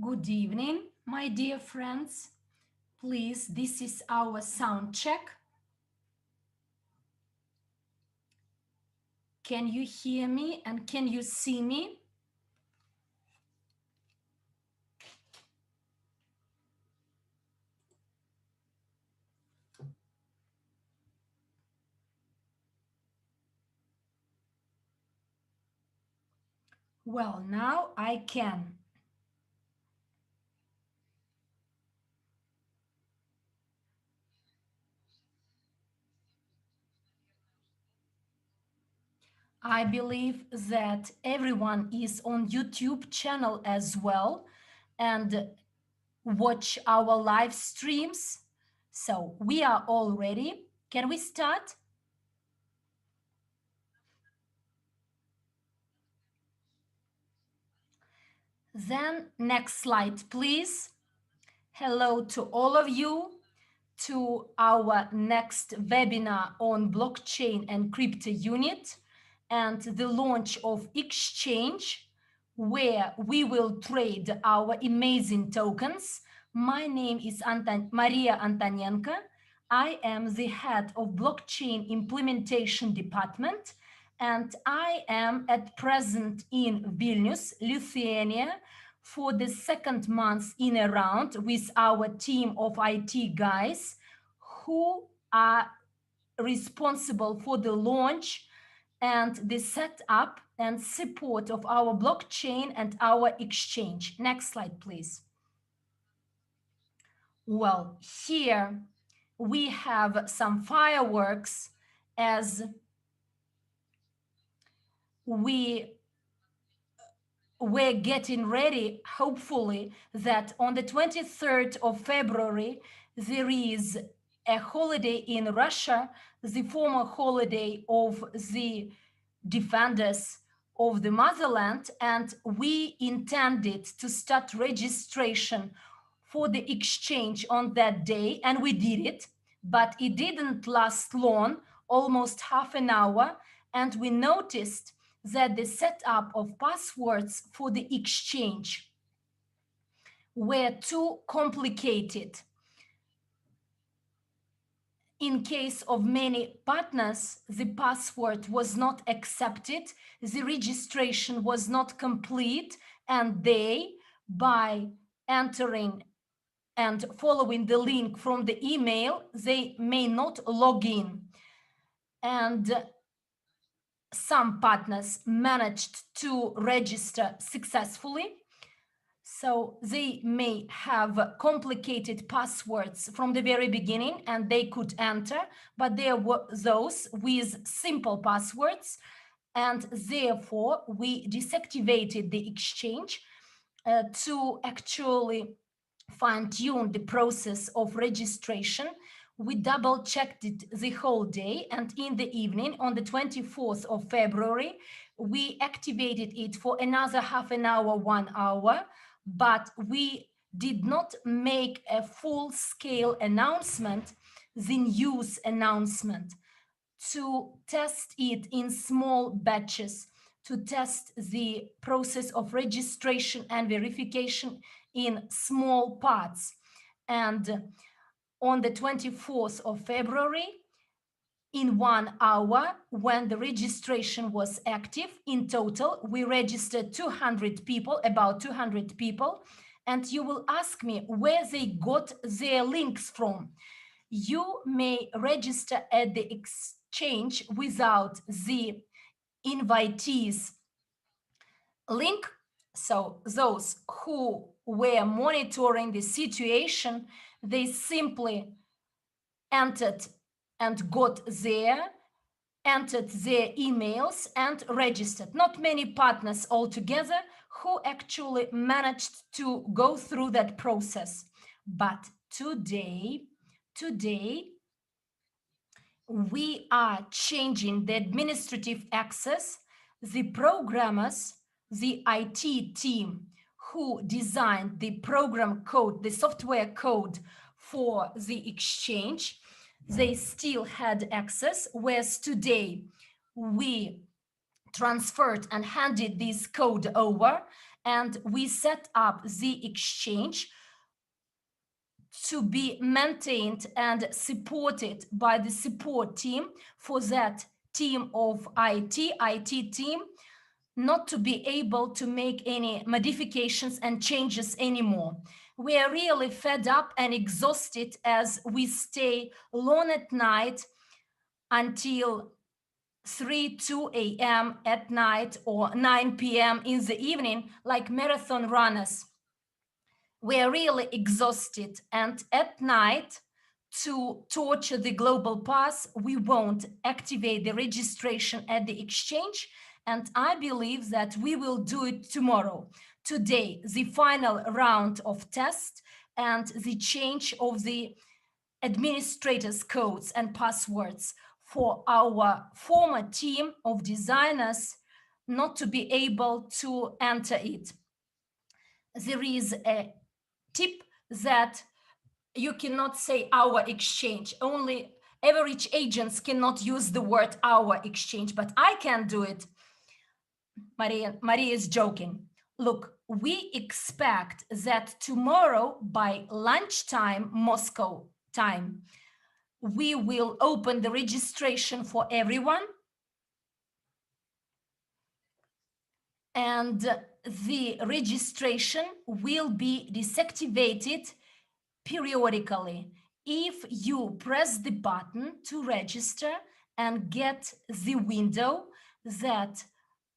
Good evening, my dear friends. Please, this is our sound check. Can you hear me and can you see me? Well, now I can. I believe that everyone is on YouTube channel as well and watch our live streams. So we are all ready. Can we start? Then next slide, please. Hello to all of you to our next webinar on blockchain and Cryptounit and the launch of exchange where we will trade our amazing tokens. My name is Maria Antonenko. I am the head of blockchain implementation department and I am at present in Vilnius, Lithuania, for the second month in a round with our team of IT guys who are responsible for the launch and the setup and support of our blockchain and our exchange. Next slide, please. Well, here we have some fireworks as we're getting ready, hopefully, that on the 23rd of February, there is a holiday in Russia, the former holiday of the defenders of the motherland, and we intended to start registration for the exchange on that day, and we did it, but it didn't last long, almost half an hour, and we noticed that the setup of passwords for the exchange were too complicated. In case of many partners, the password was not accepted, the registration was not complete, and they, by entering and following the link from the email, they may not log in. And some partners managed to register successfully. So they may have complicated passwords from the very beginning and they could enter, but there were those with simple passwords, and therefore we deactivated the exchange to actually fine-tune the process of registration. We double-checked it the whole day, and in the evening, on the 24th of February, we activated it for another half an hour, 1 hour, but we did not make a full-scale announcement, the news announcement, to test it in small batches, to test the process of registration and verification in small parts. And on the 24th of February, in 1 hour, when the registration was active, in total, we registered 200 people, about 200 people. And you will ask me where they got their links from. You may register at the exchange without the invitees link. So those who were monitoring the situation, they simply entered and got there, entered their emails and registered. Not many partners altogether who actually managed to go through that process. But today, we are changing the administrative access. The programmers, the IT team who designed the program code, the software code for the exchange, they still had access, whereas today we transferred and handed this code over, and we set up the exchange to be maintained and supported by the support team. For that team of IT team, not to be able to make any modifications and changes anymore. We are really fed up and exhausted as we stay long at night until 2 a.m. at night or 9 p.m. in the evening, like marathon runners. We are really exhausted, and at night, to torture the global pass, we won't activate the registration at the exchange, and I believe that we will do it tomorrow. Today, the final round of tests and the change of the administrators' codes and passwords for our former team of designers not to be able to enter it. There is a tip that you cannot say our exchange. Only average agents cannot use the word our exchange, but I can do it. Maria is joking. Look, we expect that tomorrow by lunchtime, Moscow time, we will open the registration for everyone. And the registration will be deactivated periodically if you press the button to register and get the window that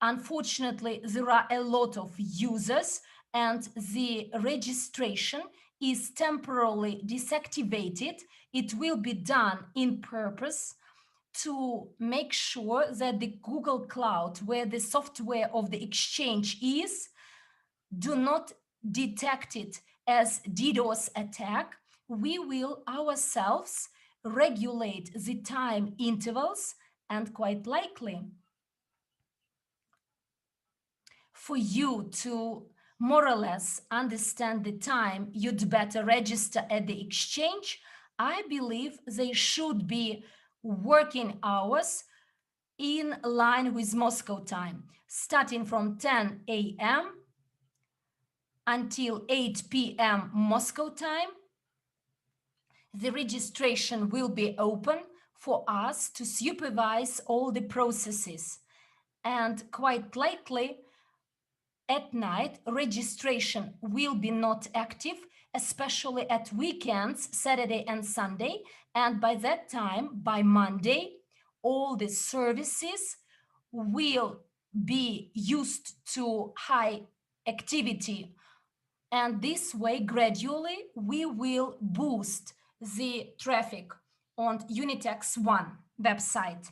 unfortunately there are a lot of users and the registration is temporarily deactivated. It will be done in purpose to make sure that the Google Cloud, where the software of the exchange is, do not detect it as DDoS attack. We will ourselves regulate the time intervals, and quite likely for you to more or less understand the time you'd better register at the exchange, I believe they should be working hours in line with Moscow time, starting from 10 a.m. until 8 p.m. Moscow time. The registration will be open for us to supervise all the processes. And quite likely, at night, registration will be not active, especially at weekends, Saturday and Sunday. And by that time, by Monday, all the services will be used to high activity. And this way, gradually, we will boost the traffic on Unitex One website.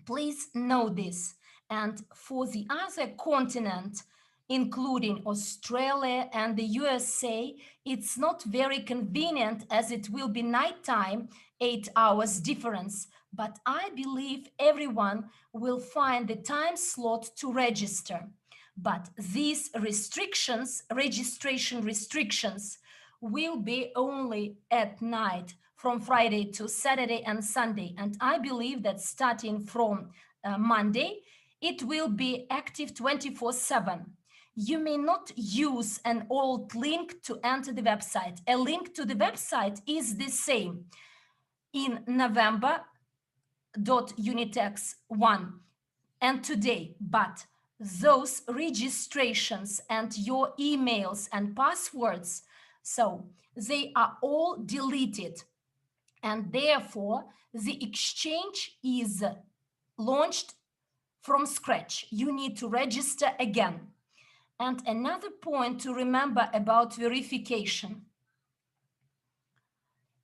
Please know this. And for the other continent, including Australia and the USA, it's not very convenient as it will be nighttime, 8 hours difference. But I believe everyone will find the time slot to register. But these restrictions, registration restrictions, will be only at night from Friday to Saturday and Sunday. And I believe that starting from Monday, it will be active 24/7. You may not use an old link to enter the website. A link to the website is the same in November.unitex1 and today, but those registrations and your emails and passwords, so they are all deleted, and therefore the exchange is launched from scratch. You need to register again. And another point to remember about verification.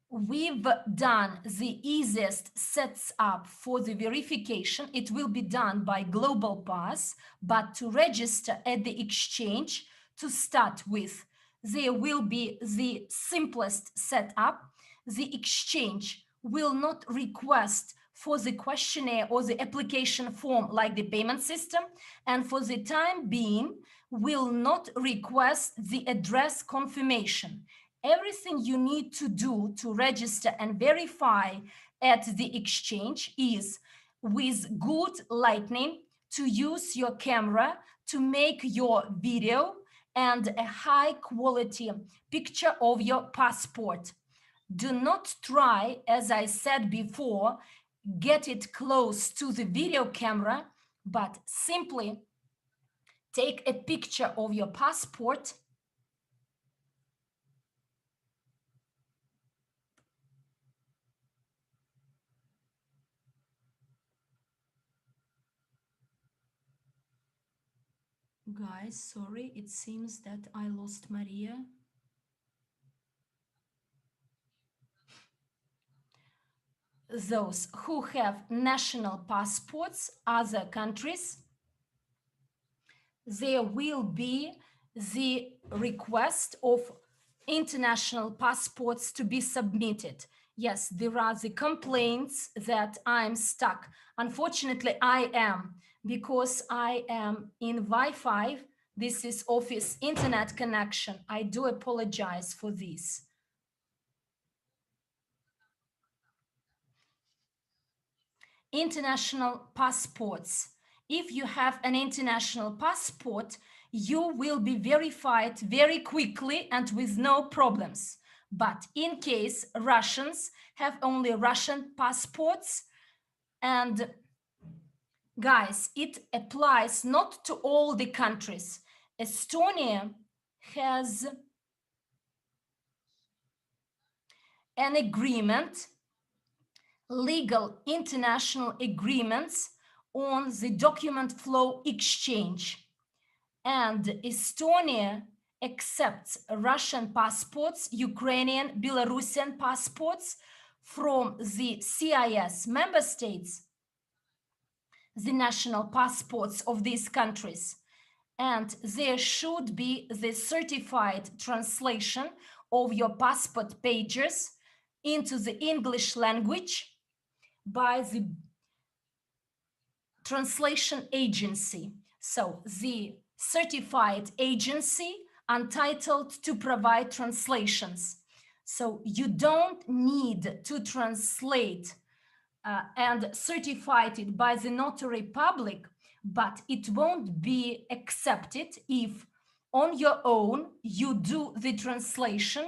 We've done the easiest sets up for the verification. It will be done by Global Pass, but to register at the exchange, to start with, there will be the simplest setup. The exchange will not request for the questionnaire or the application form like the payment system, and for the time being, will not request the address confirmation. Everything you need to do to register and verify at the exchange is with good lighting, to use your camera, to make your video, and a high quality picture of your passport. Do not try, as I said before, get it close to the video camera, but simply take a picture of your passport Guys, sorry, it seems that I lost Maria. Those who have national passports, other countries, there will be the request of international passports to be submitted. Yes, there are the complaints that I'm stuck. Unfortunately, I am, because I am in Wi-Fi. This is office internet connection. I do apologize for this. International passports. If you have an international passport, you will be verified very quickly and with no problems. But in case Russians have only Russian passports, and guys, it applies not to all the countries. Estonia has an agreement, legal international agreements on the document flow exchange. And Estonia accepts Russian passports, Ukrainian, Belarusian passports from the CIS member states, the national passports of these countries. And there should be the certified translation of your passport pages into the English language by the translation agency. So the certified agency entitled to provide translations. So you don't need to translate and certify it by the notary public, but it won't be accepted if on your own you do the translation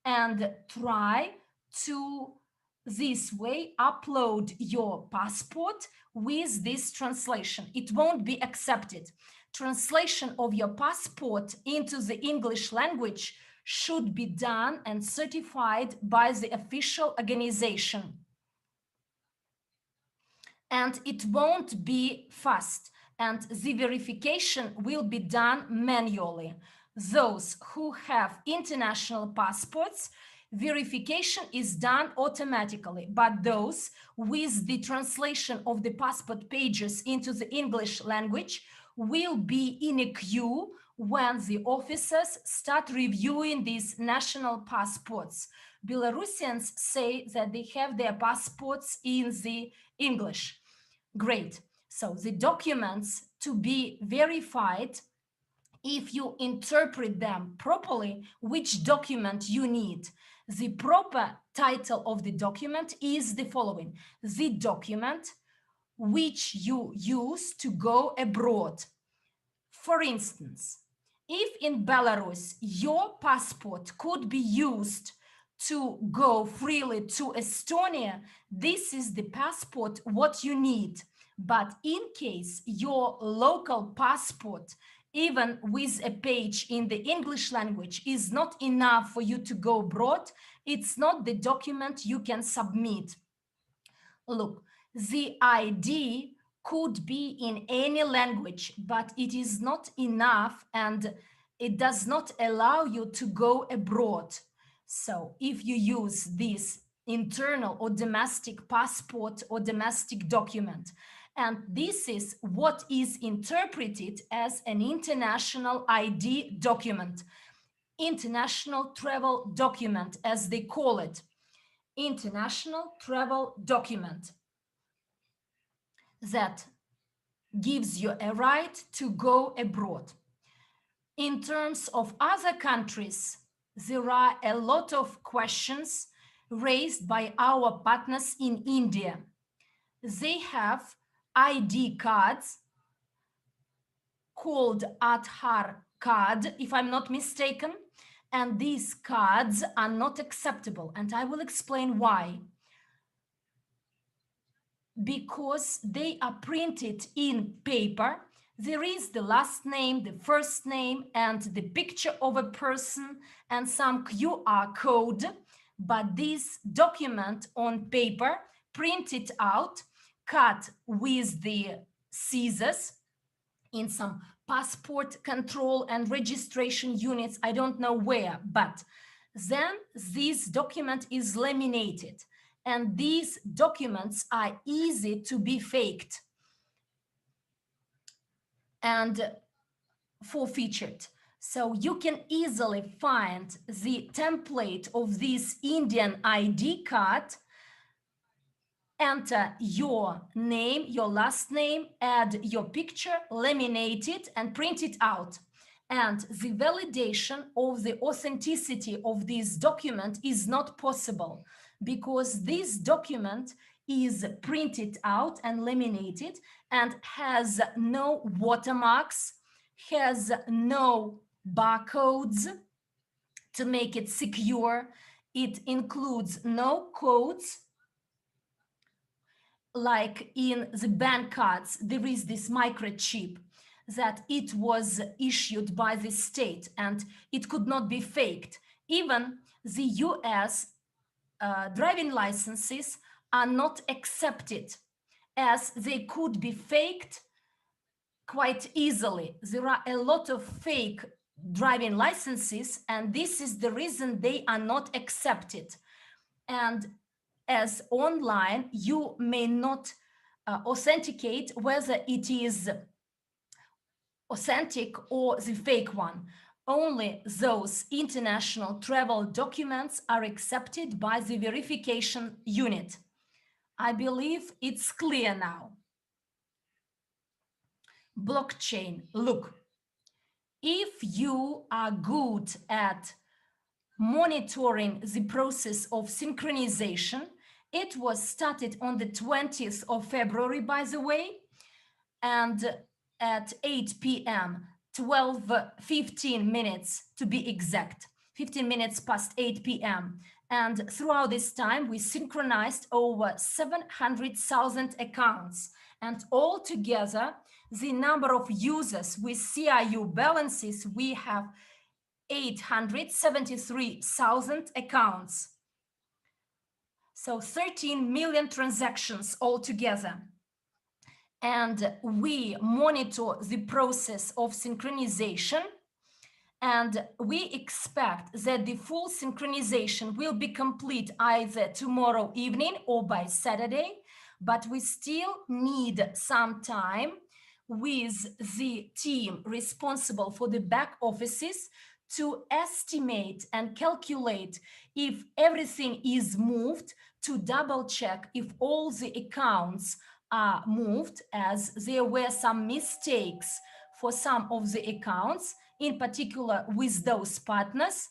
and try to this way upload your passport with this translation. It won't be accepted. Translation of your passport into the English language should be done and certified by the official organization. And it won't be fast, and the verification will be done manually. Those who have international passports, verification is done automatically, but those with the translation of the passport pages into the English language will be in a queue when the officers start reviewing these national passports. Belarusians say that they have their passports in the English. Great. So the documents to be verified, if you interpret them properly, which document you need. The proper title of the document is the following: the document which you use to go abroad. For instance, if in Belarus your passport could be used to go freely to Estonia, this is the passport what you need. But in case your local passport, even with a page in the English language, is not enough for you to go abroad, it's not the document you can submit. Look, the ID could be in any language, but it is not enough and it does not allow you to go abroad. So if you use this internal or domestic passport or domestic document, and this is what is interpreted as an international ID document, international travel document, as they call it, international travel document that gives you a right to go abroad. In terms of other countries, there are a lot of questions raised by our partners in India. They have ID cards called Aadhaar card, if I'm not mistaken, and these cards are not acceptable, and I will explain why. Because they are printed in paper. There is the last name, the first name, and the picture of a person and some QR code. But this document on paper, printed out, cut with the scissors in some passport control and registration units, I don't know where, but then this document is laminated. And these documents are easy to be faked and forfeited. So you can easily find the template of this Indian ID card, enter your name, your last name, add your picture, laminate it and print it out. And the validation of the authenticity of this document is not possible because this document is printed out and laminated and has no watermarks, has no barcodes to make it secure. It includes no codes. Like in the bank cards, there is this microchip that it was issued by the state and it could not be faked. Even the US driving licenses are not accepted as they could be faked quite easily. There are a lot of fake driving licenses, and this is the reason they are not accepted. And as online, you may not authenticate whether it is authentic or the fake one. Only those international travel documents are accepted by the verification unit. I believe it's clear now. Blockchain. Look, if you are good at monitoring the process of synchronization, it was started on the 20th of February, by the way, and at 8 p.m., 15 minutes to be exact, 15 minutes past 8 p.m. And throughout this time, we synchronized over 700,000 accounts. And altogether, the number of users with CRU balances, we have 873,000 accounts. So 13 million transactions altogether. And we monitor the process of synchronization. And we expect that the full synchronization will be complete either tomorrow evening or by Saturday. But we still need some time with the team responsible for the back offices to estimate and calculate if everything is moved, to double check if all the accounts are moved, as there were some mistakes for some of the accounts, in particular with those partners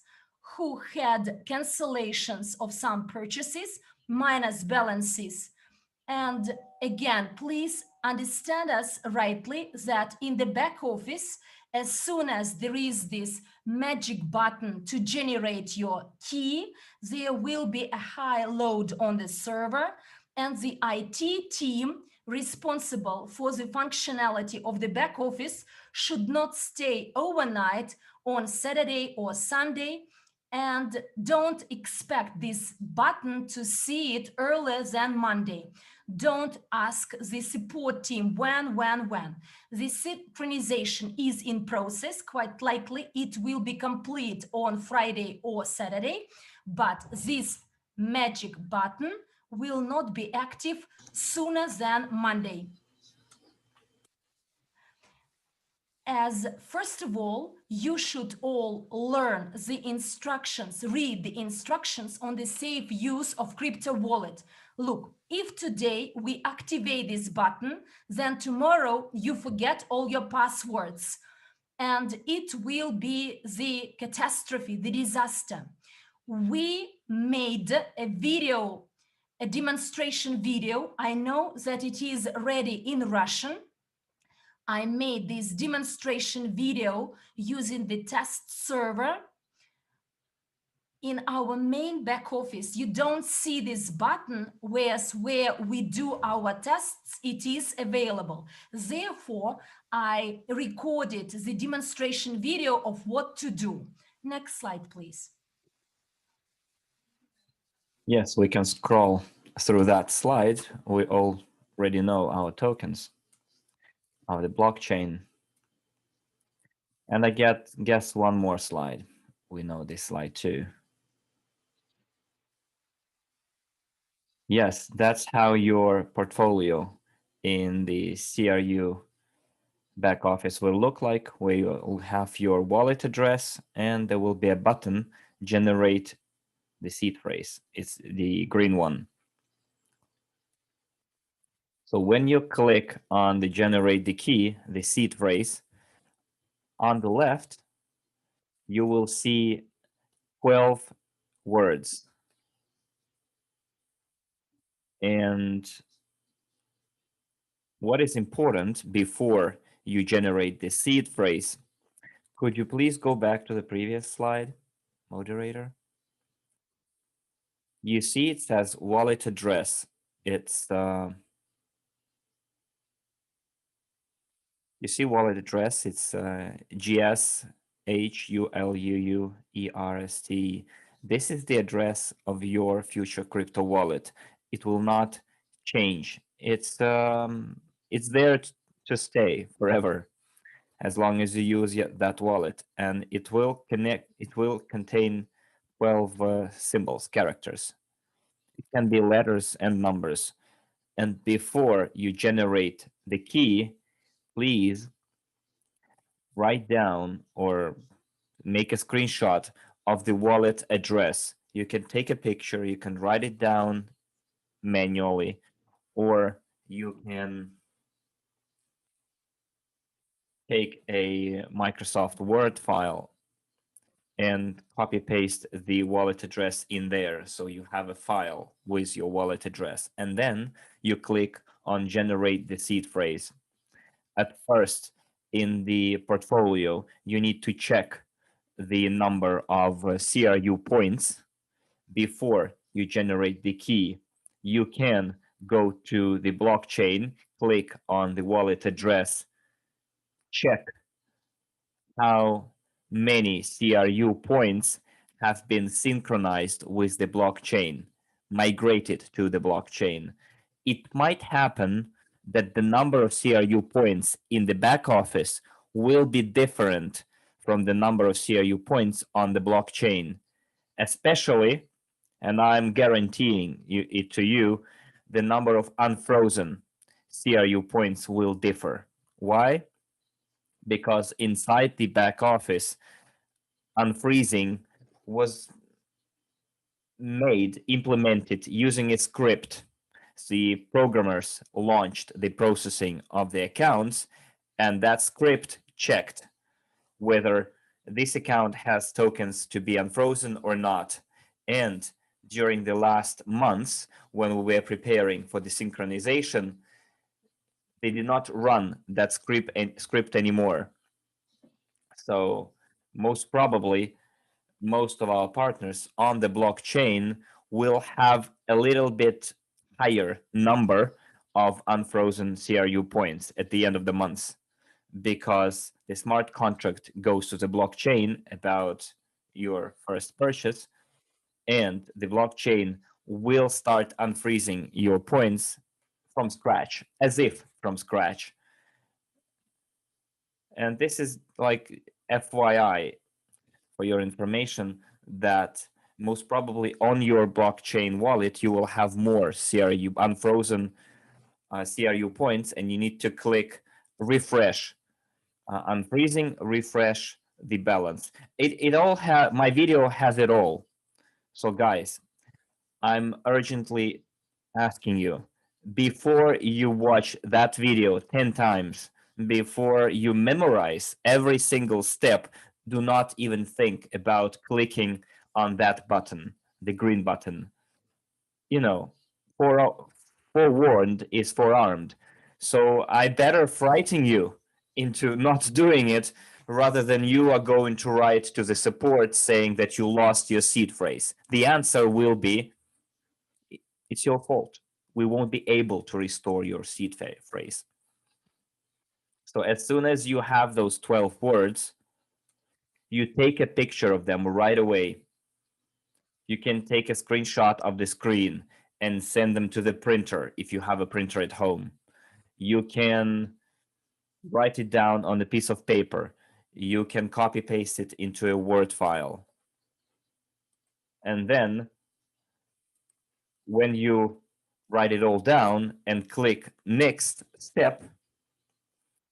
who had cancellations of some purchases, minus balances. And again, please understand us rightly that in the back office, as soon as there is this magic button to generate your key, there will be a high load on the server, and the IT team responsible for the functionality of the back office should not stay overnight on Saturday or Sunday, and don't expect this button to see it earlier than Monday. Don't ask the support team when. The synchronization is in process. Quite likely it will be complete on Friday or Saturday, but this magic button will not be active sooner than Monday. As first of all, you should all learn the instructions, read the instructions on the safe use of crypto wallet. Look, if today we activate this button, then tomorrow you forget all your passwords and it will be the catastrophe, the disaster. We made a video, a demonstration video. I know that it is ready in Russian. I made this demonstration video using the test server in our main back office. You don't see this button, whereas where we do our tests, it is available. Therefore, I recorded the demonstration video of what to do. Next slide, please. Yes, we can scroll through that slide. We already know our tokens of the blockchain. And I guess one more slide. We know this slide too. Yes, that's how your portfolio in the CRU back office will look like, where you will have your wallet address and there will be a button, generate the seed phrase. It's the green one. So when you click on the generate the key, the seed phrase, on the left, you will see 12 words. And what is important before you generate the seed phrase? Could you please go back to the previous slide, moderator? You see it says wallet address. It's you see wallet address. It's GSHULUUERST. This is the address of your future crypto wallet. It will not change. It's there to stay forever, as long as you use that wallet, and it will connect. It will contain 12 symbols, characters. It can be letters and numbers. And before you generate the key, please write down or make a screenshot of the wallet address. You can take a picture, you can write it down manually, or you can take a Microsoft Word file and copy paste the wallet address in there. So you have a file with your wallet address. And then you click on generate the seed phrase. At first, in the portfolio, you need to check the number of CRU points before you generate the key. You can go to the blockchain, click on the wallet address, check how many CRU points have been synchronized with the blockchain, migrated to the blockchain. It might happen that the number of CRU points in the back office will be different from the number of CRU points on the blockchain, especially, and I'm guaranteeing it to you, the number of unfrozen CRU points will differ. Why? Because inside the back office, unfreezing was implemented using a script. The programmers launched the processing of the accounts, and that script checked whether this account has tokens to be unfrozen or not. And during the last months, when we were preparing for the synchronization, they did not run that script anymore. So most probably, most of our partners on the blockchain will have a little bit higher number of unfrozen CRU points at the end of the month, because the smart contract goes to the blockchain about your first purchase, and the blockchain will start unfreezing your points from scratch, as if from scratch. And this is like FYI for your information, that most probably on your blockchain wallet, you will have more CRU, unfrozen CRU points, and you need to click refresh, unfreezing, refresh the balance. It all my video has it all. So guys, I'm urgently asking you, before you watch that video 10 times, before you memorize every single step, do not even think about clicking on that button, the green button. You know, forewarned is forearmed. So I better frighten you into not doing it, rather than you are going to write to the support saying that you lost your seed phrase. The answer will be, it's your fault. We won't be able to restore your seed phrase. So as soon as you have those 12 words, you take a picture of them right away. You can take a screenshot of the screen and send them to the printer if you have a printer at home. You can write it down on a piece of paper. You can copy paste it into a Word file. And then when you write it all down and click next step,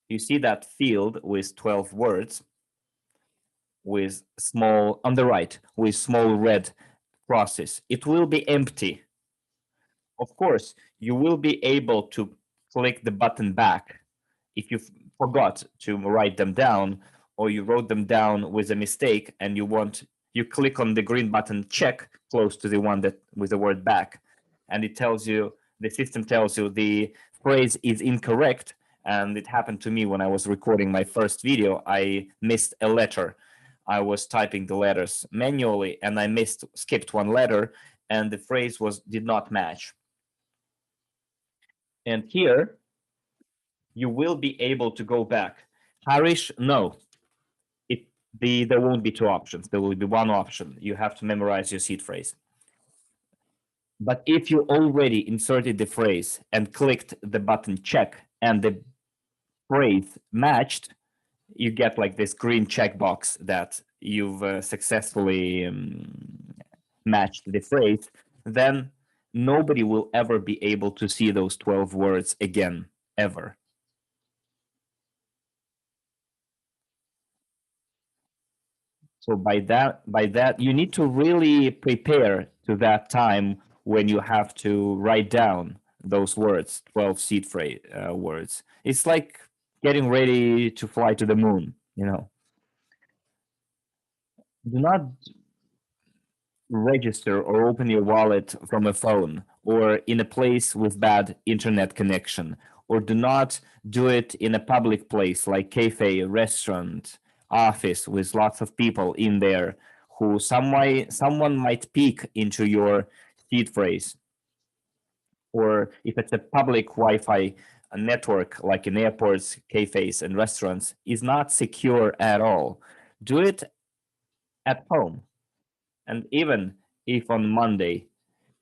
you see that field with 12 words with small, on the right, with small red crosses. It will be empty. Of course, you will be able to click the button back if you forgot to write them down, or you wrote them down with a mistake and you click on the green button check close to the one that with the word back, and it tells you, the system tells you the phrase is incorrect. And it happened to me when I was recording my first video. I missed a letter. I was typing the letters manually and I skipped one letter, and the phrase did not match. And here you will be able to go back. Harish, no. There won't be two options. There will be one option. You have to memorize your seed phrase. But if you already inserted the phrase and clicked the button check and the phrase matched, you get like this green checkbox that you've successfully matched the phrase. Then nobody will ever be able to see those 12 words again, ever. So by that, you need to really prepare to that time when you have to write down those words, 12 seed phrase words. It's like getting ready to fly to the moon, you know. Do not register or open your wallet from a phone or in a place with bad internet connection, or do not do it in a public place like cafe, restaurant, office with lots of people in there who someone might peek into your seed phrase. Or if it's a public Wi-Fi network like in airports, cafes, and restaurants, is not secure at all. Do it at home. And even if on Monday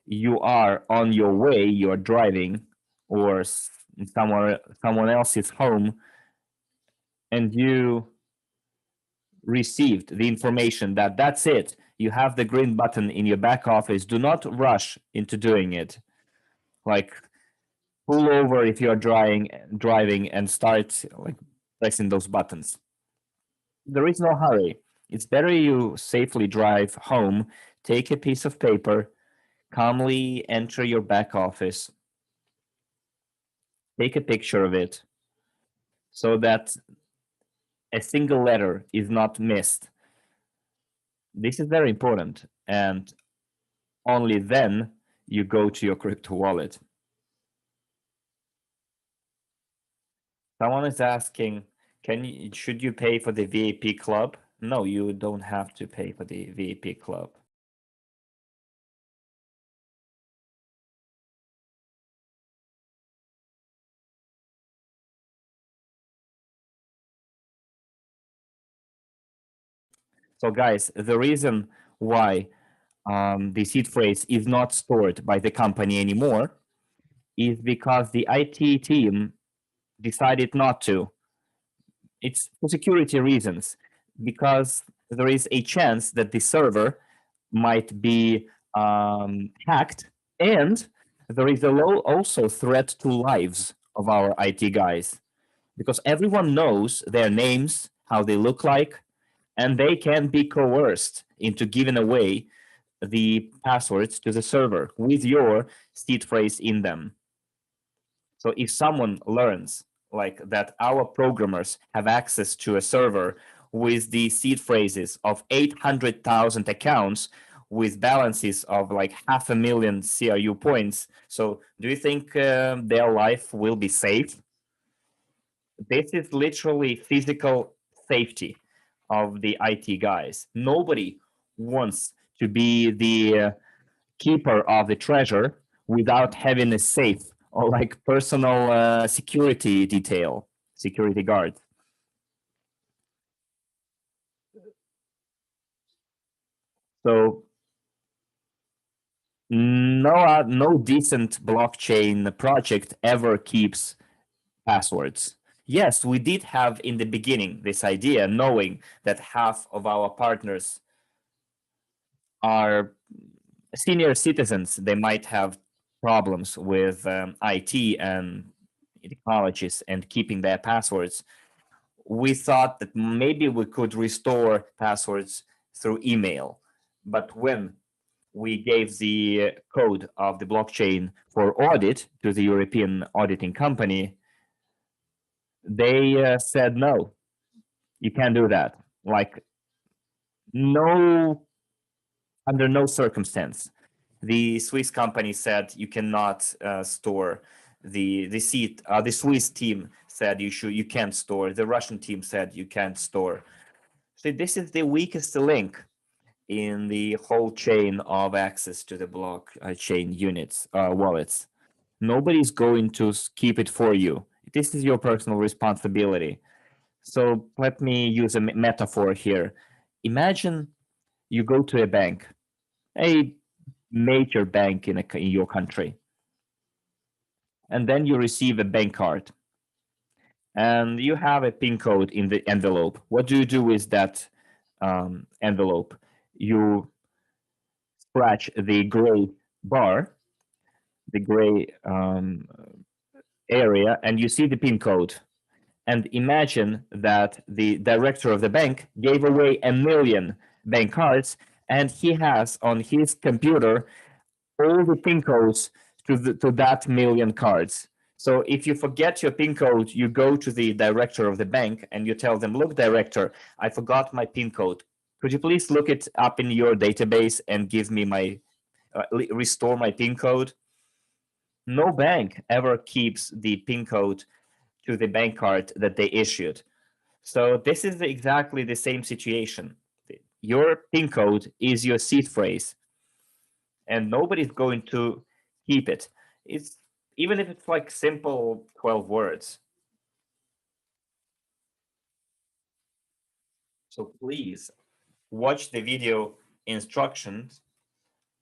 you are on your way, you're driving, or someone else's home, and you received the information that that's it, you have the green button in your back office, do not rush into doing it. Like, pull over if you're driving and start like pressing those buttons. There is no hurry. It's better you safely drive home, take a piece of paper, calmly enter your back office, take a picture of it so that a single letter is not missed. This is very important, and only then you go to your crypto wallet. Someone is asking, should you pay for the VIP club? No, you don't have to pay for the VIP club. So guys, the reason why the seed phrase is not stored by the company anymore is because the IT team decided not to. It's for security reasons, because there is a chance that the server might be hacked, and there is also threat to lives of our IT guys, because everyone knows their names, how they look like, and they can be coerced into giving away the passwords to the server with your seed phrase in them. So if someone learns like that our programmers have access to a server with the seed phrases of 800,000 accounts with balances of like 500,000 CRU points, so do you think their life will be safe? This is literally physical safety of the IT guys. Nobody wants to be the keeper of the treasure without having a safe or like personal security detail, security guard. So no decent blockchain project ever keeps passwords. Yes, we did have in the beginning this idea, knowing that half of our partners are senior citizens. They might have problems with IT and technologies and keeping their passwords. We thought that maybe we could restore passwords through email. But when we gave the code of the blockchain for audit to the European auditing company, they said, no, you can't do that. Like, no, under no circumstance. The Swiss company said you cannot store the Swiss team said you can't store. The Russian team said you can't store. So this is the weakest link in the whole chain of access to the blockchain units, wallets. Nobody's going to keep it for you. This is your personal responsibility. So let me use a metaphor here. Imagine you go to a bank, a major bank in your country, and then you receive a bank card, and you have a PIN code in the envelope. What do you do with that envelope? You scratch the gray bar, the gray area, and you see the PIN code. And imagine that the director of the bank gave away 1 million bank cards, and he has on his computer all the PIN codes to that million cards. So if you forget your PIN code, you go to the director of the bank and you tell them, look, director, I forgot my PIN code. Could you please look it up in your database and give me my, restore my PIN code? No bank ever keeps the PIN code to the bank card that they issued. So this is exactly the same situation. Your PIN code is your seed phrase, and nobody's going to keep it. It's even if it's like simple 12 words. So please watch the video instructions.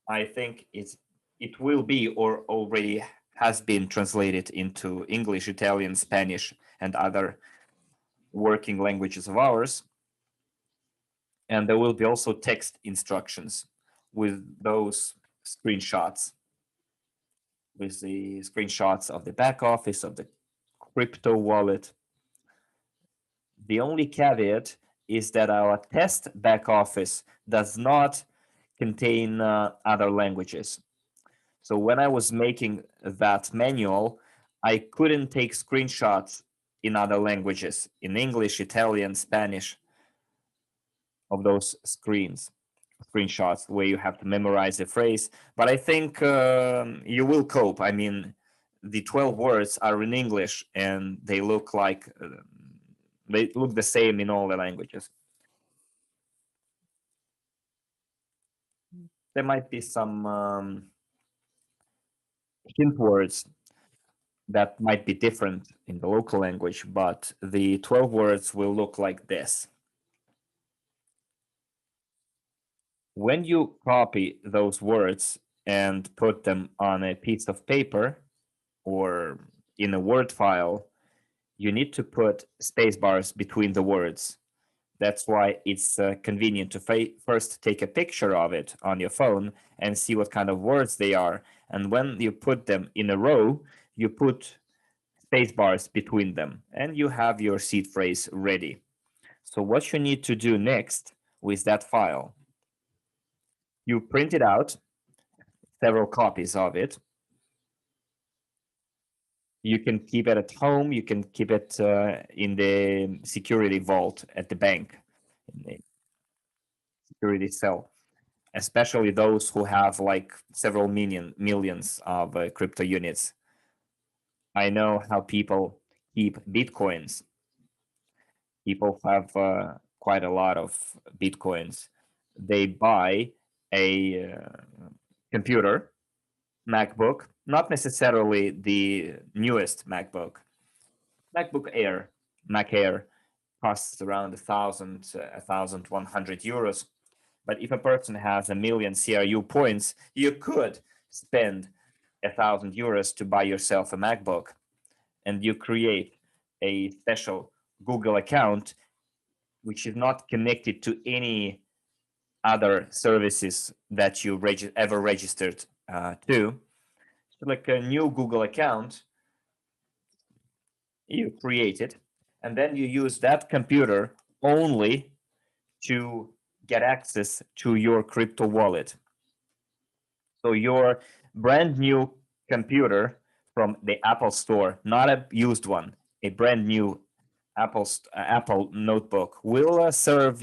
I think it will be or already has been translated into English, Italian, Spanish, and other working languages of ours. And there will be also text instructions with those screenshots, with the screenshots of the back office of the crypto wallet. The only caveat is that our test back office does not contain other languages. So when I was making that manual, I couldn't take screenshots in other languages, in English, Italian, Spanish, of those screenshots where you have to memorize the phrase. But I think you will cope. I mean, the 12 words are in English and they look like they look the same in all the languages. There might be some hint words that might be different in the local language, but the 12 words will look like this. When you copy those words and put them on a piece of paper or in a Word file, you need to put space bars between the words. That's why it's convenient to first take a picture of it on your phone and see what kind of words they are. And when you put them in a row, you put space bars between them and you have your seed phrase ready. So what you need to do next with that file, you print it out, several copies of it. You can keep it at home. You can keep it in the security vault at the bank, in the security cell, especially those who have like several millions of crypto units. I know how people keep Bitcoins. People have quite a lot of Bitcoins. They buy a computer, MacBook, not necessarily the newest MacBook. MacBook Air, Mac Air costs around 1,100 euros. But if a person has 1,000,000 CRU points, you could spend 1,000 euros to buy yourself a MacBook, and you create a special Google account which is not connected to any other services that you ever registered to. So like a new Google account, you create it, and then you use that computer only to get access to your crypto wallet. So your brand new computer from the Apple Store, not a used one, a brand new Apple notebook will serve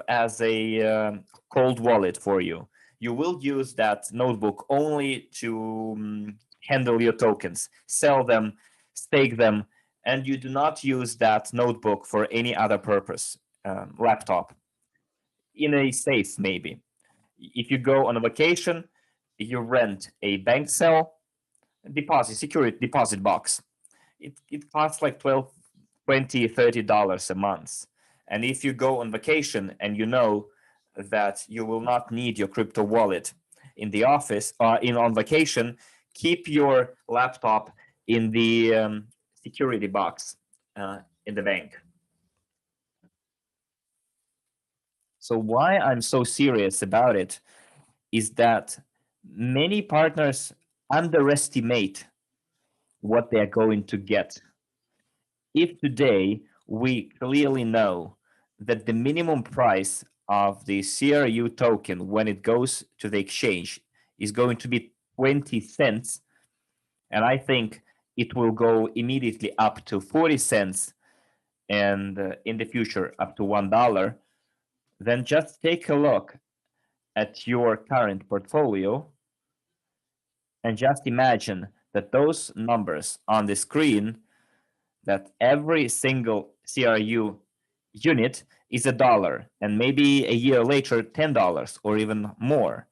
as a cold wallet for you. You will use that notebook only to handle your tokens, sell them, stake them, and you do not use that notebook for any other purpose, laptop, in a safe maybe. If you go on a vacation, you rent a bank cell, security deposit box. It costs like $12, $20, $30 a month. And if you go on vacation and you know that you will not need your crypto wallet in the office or on vacation, keep your laptop in the security box in the bank. So why I'm so serious about it is that many partners underestimate what they're going to get. If today we clearly know that the minimum price of the CRU token when it goes to the exchange is going to be 20 cents, and I think it will go immediately up to 40 cents and in the future up to $1, then just take a look at your current portfolio and just imagine that those numbers on the screen, that every single CRU unit is $1, and maybe a year later $10 or even more.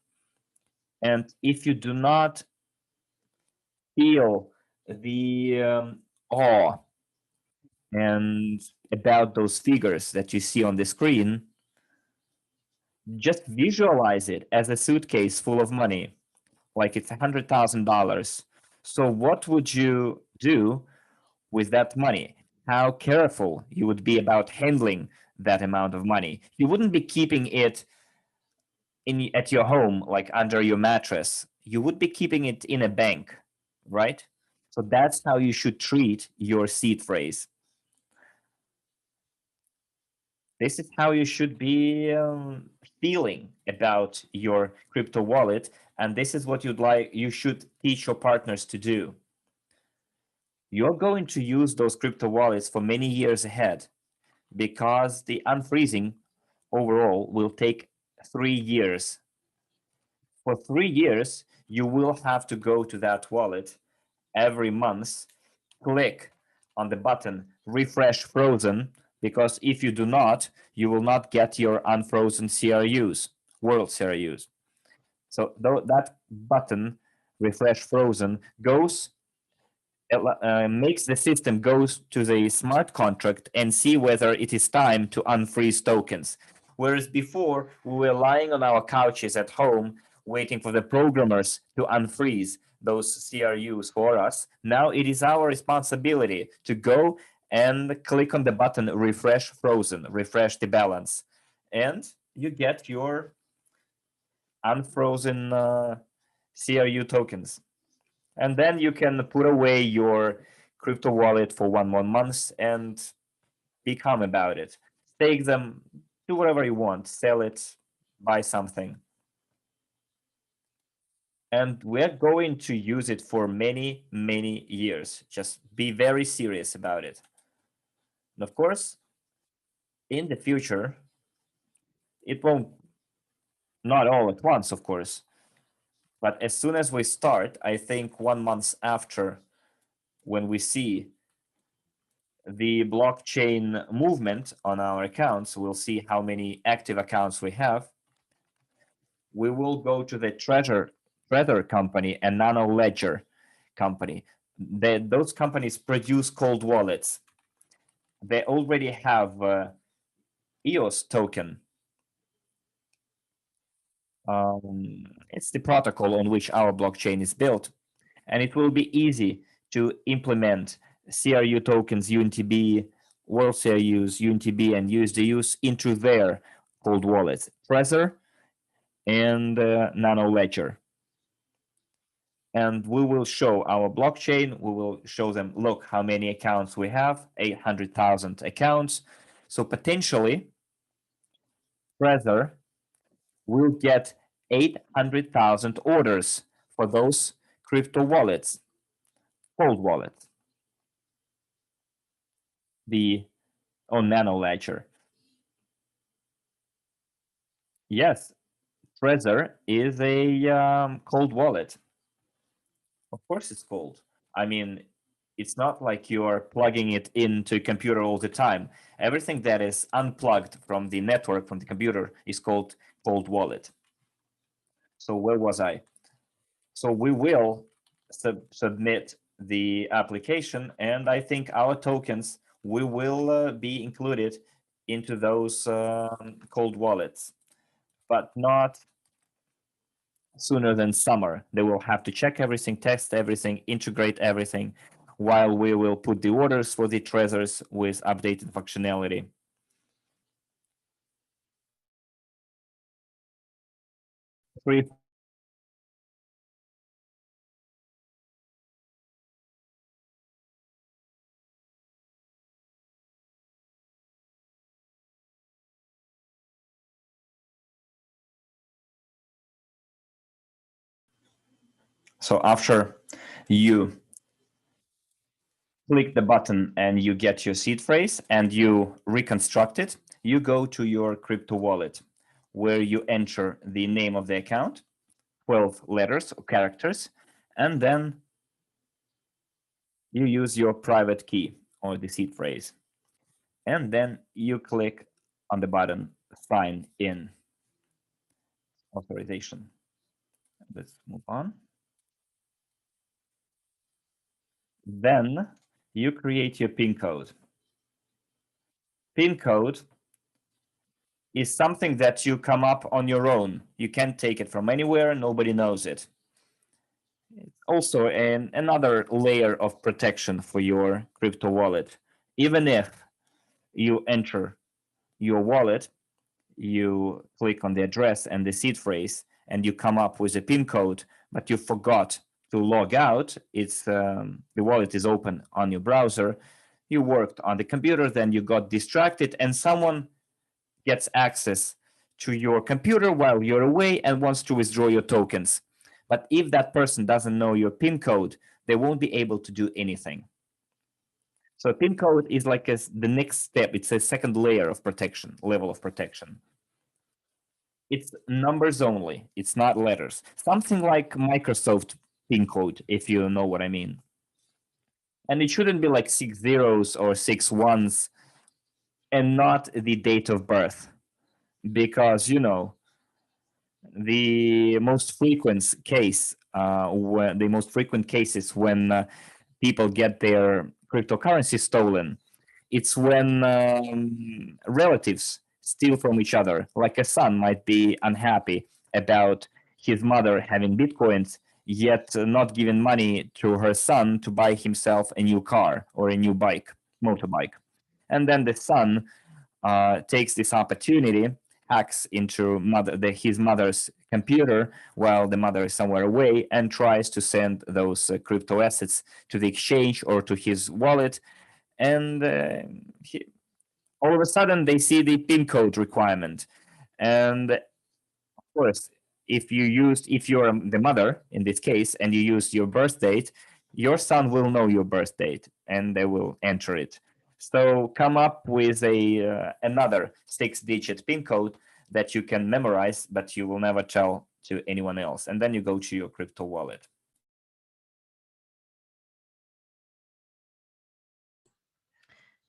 And if you do not feel the awe and about those figures that you see on the screen, just visualize it as a suitcase full of money, like it's $100,000. So what would you do with that money? How careful you would be about handling that amount of money. You wouldn't be keeping it at your home, like under your mattress. You would be keeping it in a bank, right? So that's how you should treat your seed phrase. This is how you should be feeling about your crypto wallet, and this is what you should teach your partners to do. You're going to use those crypto wallets for many years ahead because the unfreezing overall will take 3 years. For 3 years, you will have to go to that wallet every month, click on the button refresh frozen, because if you do not, you will not get your unfrozen CRUs, WorldCRUs. So that button refresh frozen makes the system goes to the smart contract and see whether it is time to unfreeze tokens. Whereas before, we were lying on our couches at home waiting for the programmers to unfreeze those CRUs for us. Now it is our responsibility to go and click on the button refresh frozen, refresh the balance, and you get your unfrozen CRU tokens. And then you can put away your crypto wallet for 1 more month and be calm about it. Stake them, do whatever you want, sell it, buy something. And we're going to use it for many, many years. Just be very serious about it. And of course, in the future, it won't, not all at once, of course. But as soon as we start, I think 1 month after when we see the blockchain movement on our accounts, we'll see how many active accounts we have. We will go to the Trezor company and Nano Ledger company. Those companies produce cold wallets. They already have EOS token. It's the protocol on which our blockchain is built, and it will be easy to implement CRU tokens, UNTB, WorldCRUs, UNTB, and USDUs into their cold wallets, Trezor and Nano Ledger. And we will show our blockchain. We will show them, look how many accounts we have, 800,000 accounts. So potentially, Trezor will get 800,000 orders for those crypto wallets, cold wallets, on Nano Ledger. Yes, Trezor is a cold wallet. Of course it's cold. I mean, it's not like you're plugging it into a computer all the time. Everything that is unplugged from the network, from the computer, is called cold wallet. So where was I? So we will submit the application, and I think our tokens will be included into those cold wallets, but not sooner than summer. They will have to check everything, test everything, integrate everything, while we will put the orders for the Trezors with updated functionality. So after you click the button and you get your seed phrase and you reconstruct it, you go to your crypto wallet where you enter the name of the account, 12 letters or characters, and then you use your private key or the seed phrase. And then you click on the button sign in authorization. Let's move on. Then you create your PIN code. PIN code is something that you come up on your own. You can't take it from anywhere. Nobody knows it. It's also another layer of protection for your crypto wallet. Even if you enter your wallet, you click on the address and the seed phrase, and you come up with a PIN code, but you forgot to log out. It's the wallet is open on your browser. You worked on the computer, then you got distracted, and someone gets access to your computer while you're away and wants to withdraw your tokens. But if that person doesn't know your PIN code, they won't be able to do anything. So PIN code is like the next step. It's a second layer of protection, level of protection. It's numbers only. It's not letters. Something like Microsoft PIN code, if you know what I mean. And it shouldn't be like 6 zeros or 6 ones and not the date of birth. Because, you know, the most frequent case, when the most frequent cases when people get their cryptocurrency stolen, it's when relatives steal from each other. Like a son might be unhappy about his mother having bitcoins, yet not giving money to her son to buy himself a new car or a new bike, motorbike. And then the son takes this opportunity, hacks into his mother's computer while the mother is somewhere away, and tries to send those crypto assets to the exchange or to his wallet. And all of a sudden, they see the PIN code requirement. And of course, if you're the mother in this case, and you use your birth date, your son will know your birth date, and they will enter it. So come up with another 6-digit PIN code that you can memorize, but you will never tell to anyone else. And then you go to your crypto wallet.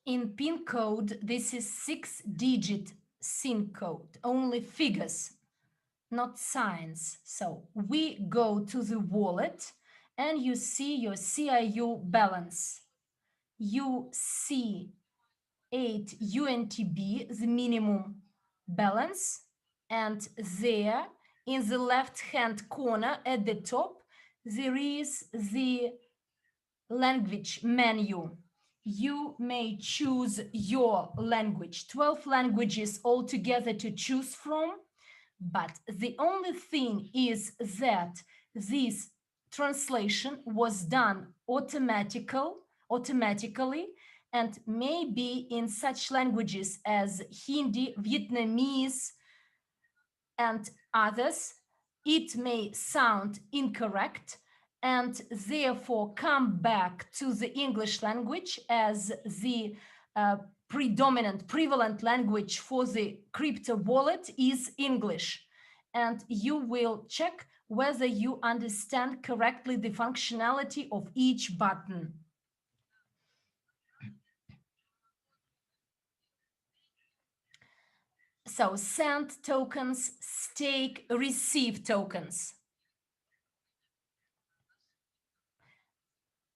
In PIN code, this is 6-digit SIN code, only figures, not signs. So we go to the wallet and you see your CRU balance. You see 8 UNTB, the minimum balance, and there in the left-hand corner at the top, there is the language menu. You may choose your language, 12 languages altogether to choose from, but the only thing is that this translation was done automatically, and maybe in such languages as Hindi, Vietnamese, and others, it may sound incorrect, and therefore come back to the English language as the prevalent language for the crypto wallet is English. And you will check whether you understand correctly the functionality of each button. So send tokens, stake, receive tokens.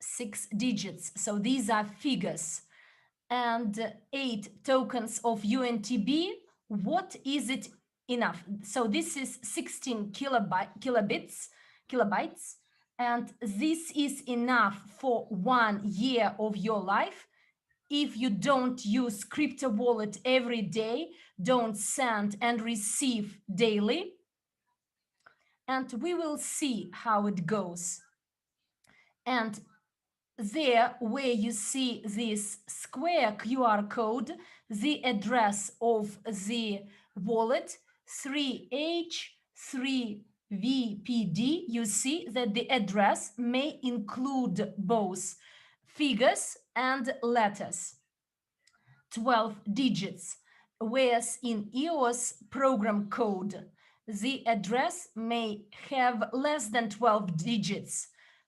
6 digits, so these are figures. And 8 tokens of UNTB, what is it enough? So this is 16 kilobytes, and this is enough for 1 year of your life. If you don't use crypto wallet every day, don't send and receive daily, and we will see how it goes. And there where you see this square QR code, the address of the wallet 3H3VPD, you see that the address may include both figures and letters, 12 digits, whereas in EOS program code, the address may have less than 12 digits.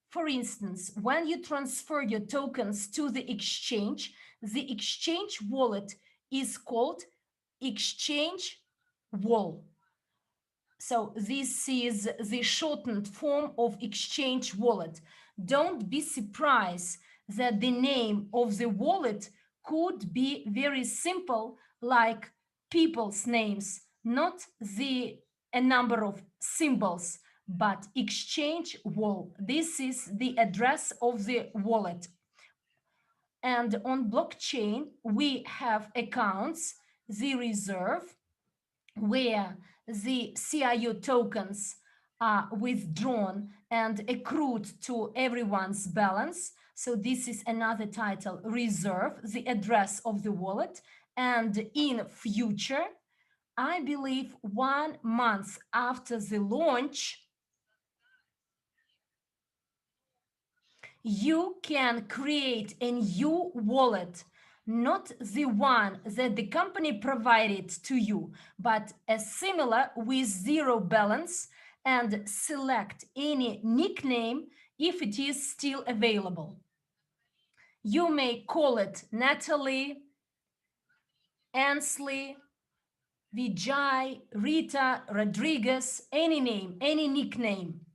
For instance, when you transfer your tokens to the exchange wallet is called exchange wall. So this is the shortened form of exchange wallet. Don't be surprised that the name of the wallet could be very simple, like people's names, not a number of symbols, but exchange wall. This is the address of the wallet. And on blockchain, we have accounts, the reserve, where the CRU tokens are withdrawn and accrued to everyone's balance. So this is another title, reserve, the address of the wallet. And in future, I believe 1 month after the launch, you can create a new wallet, not the one that the company provided to you, but a similar with zero balance, and select any nickname if it is still available. You may call it Natalie, Ansley, Vijay, Rita, Rodriguez, any name, any nickname.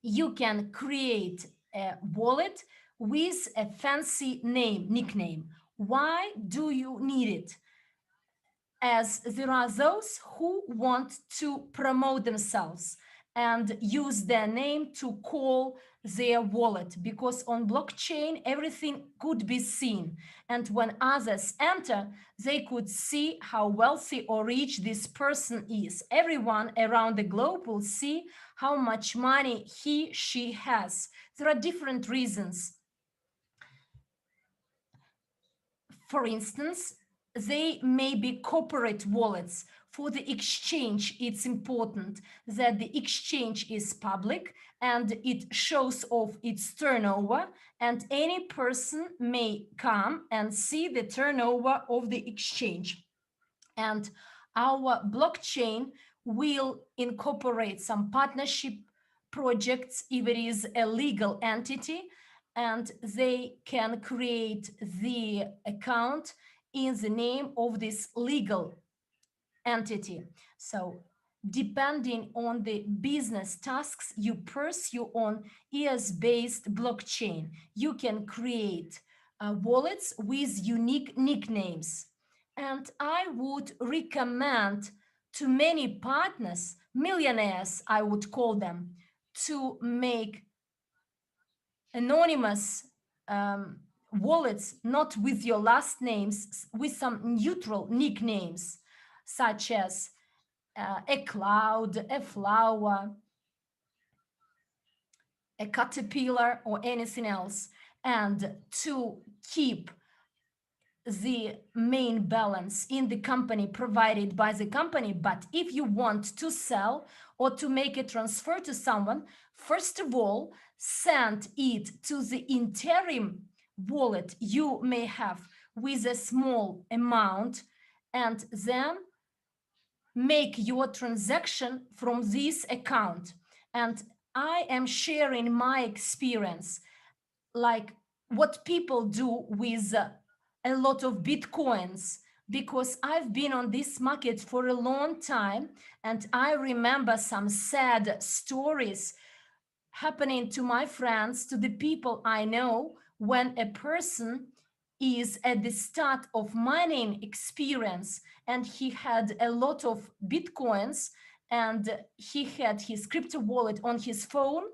You can create a wallet with a fancy nickname. Why do you need it? As there are those who want to promote themselves and use their name to call their wallet, because on blockchain everything could be seen, and when others enter they could see how wealthy or rich this person is. Everyone around the globe will see how much money she has. There are different reasons. For instance, they may be corporate wallets. For the exchange, it's important that the exchange is public and it shows off its turnover, and any person may come and see the turnover of the exchange. And our blockchain will incorporate some partnership projects if it is a legal entity, and they can create the account in the name of this legal entity. So depending on the business tasks you pursue on ES-based blockchain, you can create wallets with unique nicknames. And I would recommend to many partners, millionaires, I would call them, to make anonymous wallets, not with your last names, with some neutral nicknames, such as a cloud, a flower, a caterpillar, or anything else, and to keep the main balance in the company provided by the company. But if you want to sell or to make a transfer to someone, first of all, send it to the interim wallet you may have with a small amount, and then make your transaction from this account. And I am sharing my experience, like what people do with a lot of Bitcoins, because I've been on this market for a long time, and I remember some sad stories happening to my friends, to the people I know, when a person is at the start of mining experience and he had a lot of Bitcoins and he had his crypto wallet on his phone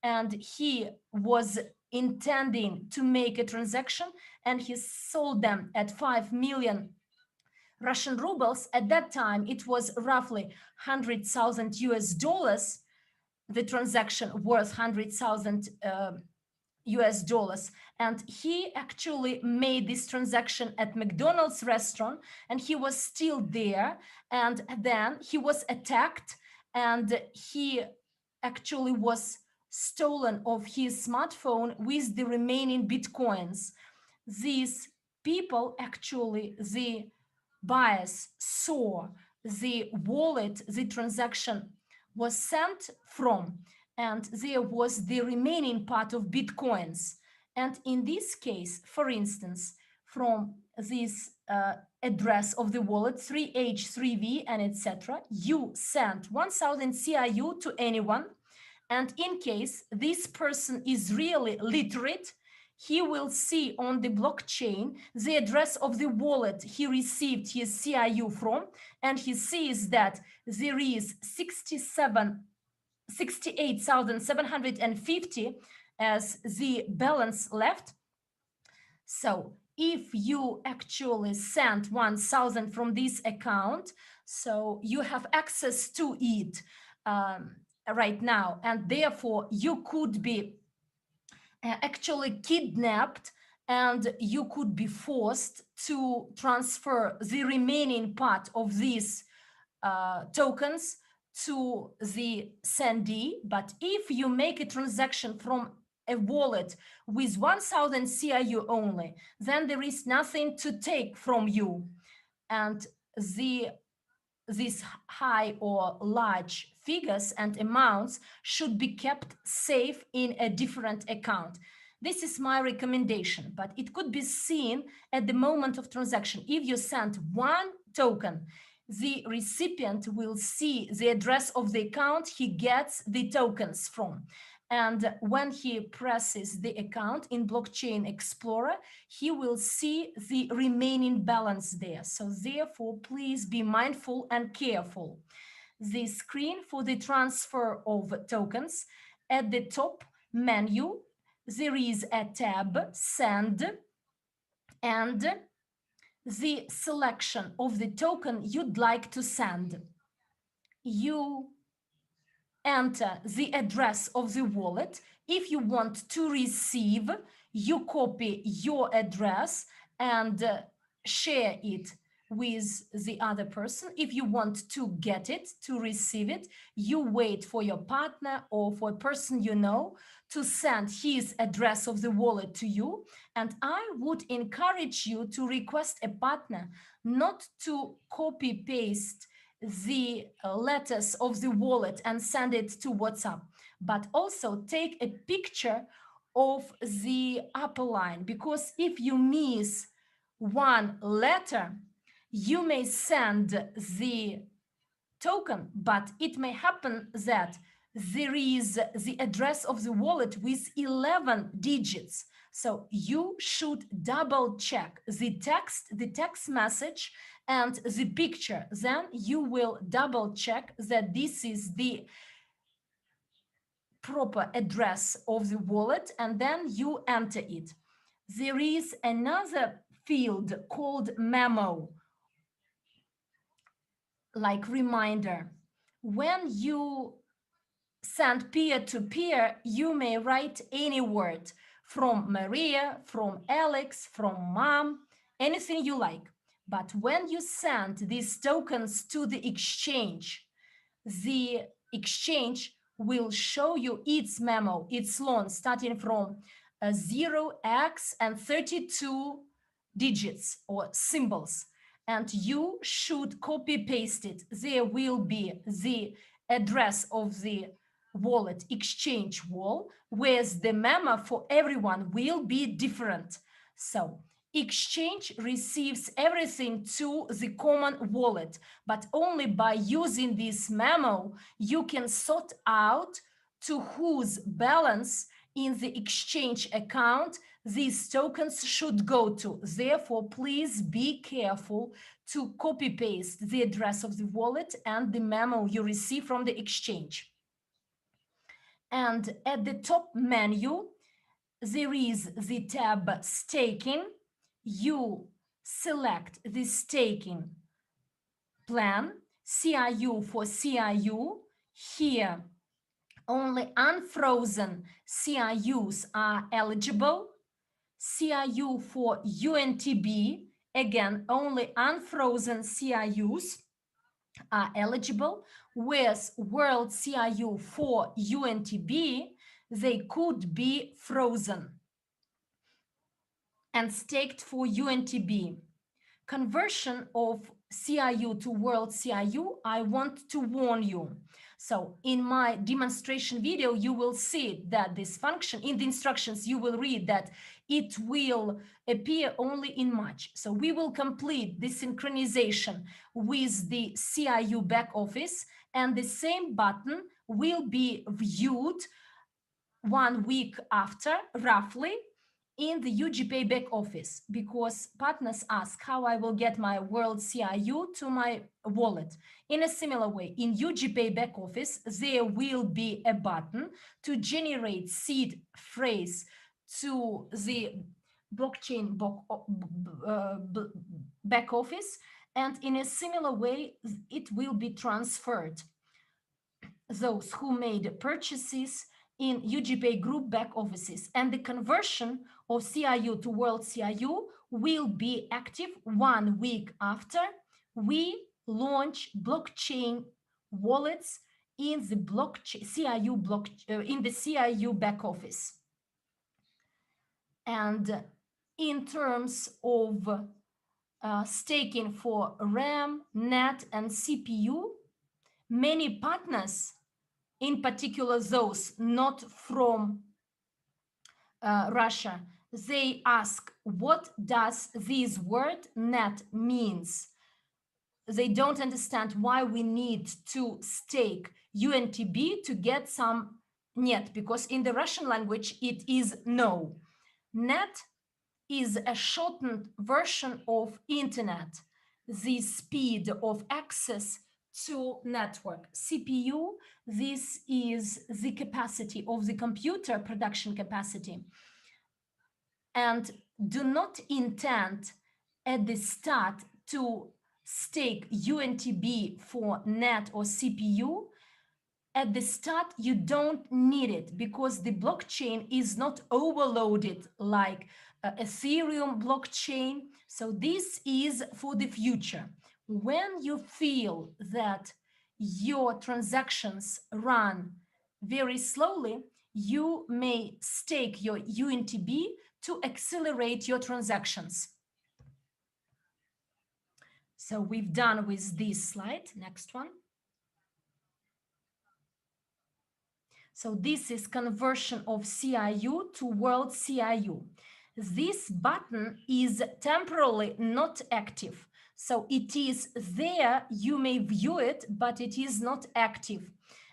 and he was intending to make a transaction and he sold them at 5 million Russian rubles. At that time, it was roughly 100,000 US dollars, the transaction worth 100,000 US dollars. And he actually made this transaction at McDonald's restaurant and he was still there. And then he was attacked and he actually was stolen of his smartphone with the remaining Bitcoins. These people, actually, the buyers saw the wallet, the transaction was sent from, and there was the remaining part of Bitcoins. And in this case, for instance, from this address of the wallet 3H3V and etc., you sent 1000 CRU to anyone. And in case this person is really literate, he will see on the blockchain the address of the wallet he received his CRU from, and he sees that there is 68,750 as the balance left. So if you actually send 1000 from this account, so you have access to it right now, and therefore you could be actually kidnapped and you could be forced to transfer the remaining part of these tokens to the sendee. But if you make a transaction from a wallet with 1000 CRU only, then there is nothing to take from you. And these high or large figures and amounts should be kept safe in a different account. This is my recommendation, but it could be seen at the moment of transaction. If you send one token, the recipient will see the address of the account he gets the tokens from. And when he presses the account in Blockchain Explorer, he will see the remaining balance there. So therefore, please be mindful and careful. The screen for the transfer of tokens, at the top menu, there is a tab, Send, and the selection of the token you'd like to send. You enter the address of the wallet. If you want to receive, you copy your address and share it with the other person. If you want to get it, to receive it, you wait for your partner or for a person you know to send his address of the wallet to you. And I would encourage you to request a partner not to copy paste the letters of the wallet and send it to WhatsApp, but also take a picture of the upper line, because if you miss one letter, you may send the token, but it may happen that there is the address of the wallet with 11 digits. So you should double check the text message and the picture. Then you will double check that this is the proper address of the wallet, and then you enter it. There is another field called memo, like reminder. When you send peer-to-peer, you may write any word from Maria, from Alex, from mom, anything you like. But when you send these tokens to the exchange will show you its memo, its loan, starting from 0x and 32 digits or symbols. And you should copy paste it. There will be the address of the wallet exchange wall, whereas the memo for everyone will be different. So exchange receives everything to the common wallet, but only by using this memo, you can sort out to whose balance in the exchange account these tokens should go to. Therefore, please be careful to copy paste the address of the wallet and the memo you receive from the exchange. And at the top menu, there is the tab staking. You select the staking plan, CRU for CRU. Here, only unfrozen CRUs are eligible. CRU for UNTB, again, only unfrozen CRUs are eligible, with WorldCRU for UNTB, they could be frozen and staked for UNTB. Conversion of CRU to WorldCRU, I want to warn you. So in my demonstration video, you will see that this function, in the instructions, you will read that it will appear only in March. So we will complete the synchronization with the CRU back office, and the same button will be viewed 1 week after, roughly, in the UGPay back office, because partners ask how I will get my WorldCRU to my wallet. In a similar way, in UGPay back office, there will be a button to generate seed phrase to the blockchain back office, and in a similar way, it will be transferred. Those who made purchases in UGPay Group back offices, and the conversion of CRU to WorldCRU will be active 1 week after we launch blockchain wallets in the blockchain in the CRU back office. And in terms of staking for RAM, NET, and CPU, many partners, in particular those not from Russia, they ask, what does this word net means? They don't understand why we need to stake UNTB to get some net, because in the Russian language it is no. Net is a shortened version of internet, the speed of access to network. CPU, this is the capacity of the computer, production capacity. And do not intend at the start to stake UNTB for net or CPU. At the start, you don't need it, because the blockchain is not overloaded like Ethereum blockchain. So this is for the future. When you feel that your transactions run very slowly, you may stake your UNTB to accelerate your transactions. So we've done with this slide. Next one. So this is conversion of CRU to WorldCRU. This button is temporarily not active. So it is there, you may view it, but it is not active.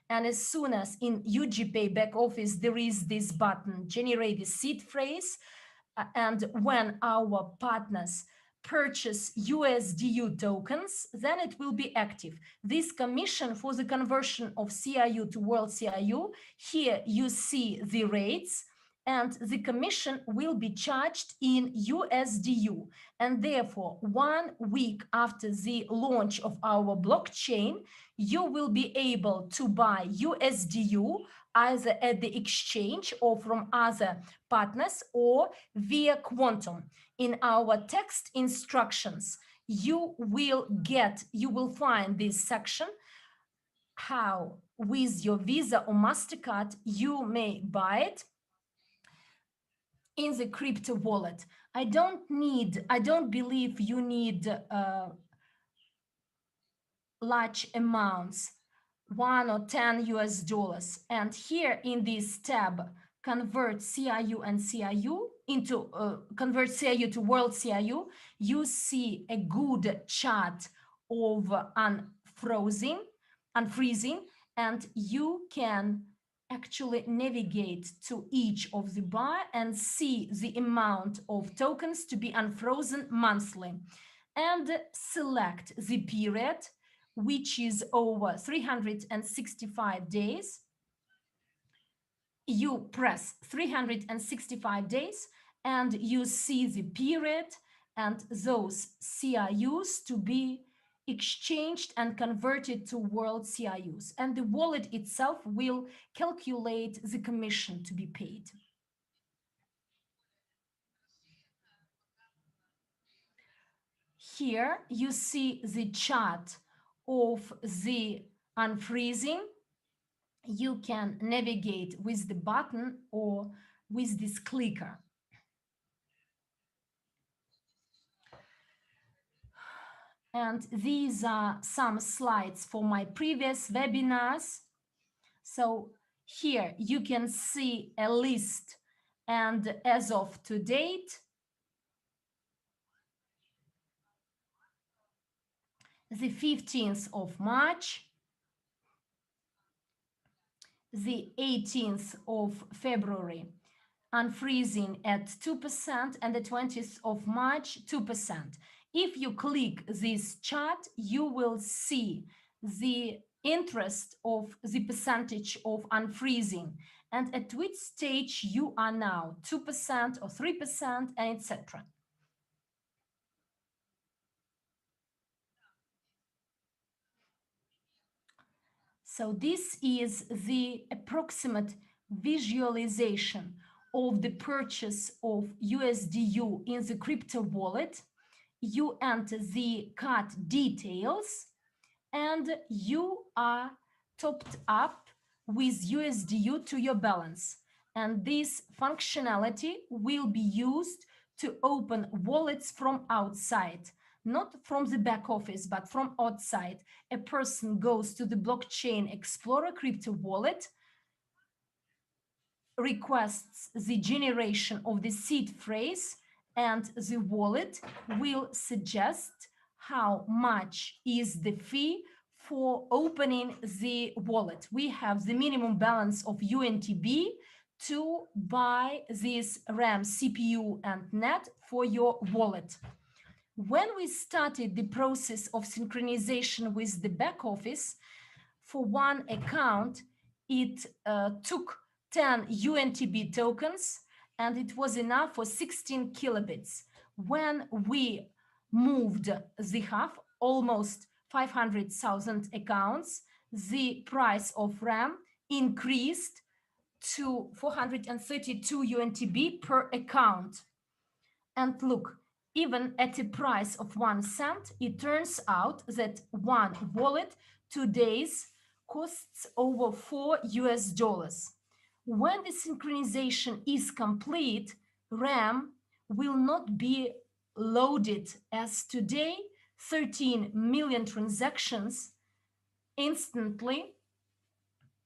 And as soon as in UGPay back office, there is this button, generate the seed phrase. And when our partners purchase USDU tokens, then it will be active. This commission for the conversion of CRU to WorldCRU, here you see the rates, and the commission will be charged in USDU. And therefore, 1 week after the launch of our blockchain, you will be able to buy USDU either at the exchange or from other partners or via Quantum. In our text instructions, you will find this section how with your Visa or MasterCard you may buy it in the crypto wallet. I don't believe you need large amounts, 1 or 10 US dollars. And here in this tab, convert CRU and CRU into convert CRU to WorldCRU, you see a good chart of unfreezing, and you can actually navigate to each of the bar and see the amount of tokens to be unfrozen monthly, and select the period, which is over 365 days. You press 365 days and you see the period and those CRUs to be exchanged and converted to WorldCRUs. And the wallet itself will calculate the commission to be paid. Here you see the chart of the unfreezing. You can navigate with the button or with this clicker. And these are some slides for my previous webinars. So here you can see a list, and as of to date, the 15th of March, the 18th of February, unfreezing at 2%, and the 20th of March, 2%. If you click this chart, you will see the interest of the percentage of unfreezing and at which stage you are now, 2% or 3%, and etc. So this is the approximate visualization of the purchase of USDU in the crypto wallet. You enter the card details and you are topped up with USDU to your balance. And this functionality will be used to open wallets from outside, not from the back office, but from outside. A person goes to the Blockchain Explorer crypto wallet, requests the generation of the seed phrase, and the wallet will suggest how much is the fee for opening the wallet. We have the minimum balance of UNTB to buy this RAM, CPU, and NET for your wallet. When we started the process of synchronization with the back office, for one account, it took 10 UNTB tokens, and it was enough for 16 kilobits. When we moved the half, almost 500,000 accounts, the price of RAM increased to 432 UNTB per account. And look, even at a price of 1 cent, it turns out that one wallet today costs over $4 US. When the synchronization is complete, RAM will not be loaded as today 13 million transactions instantly.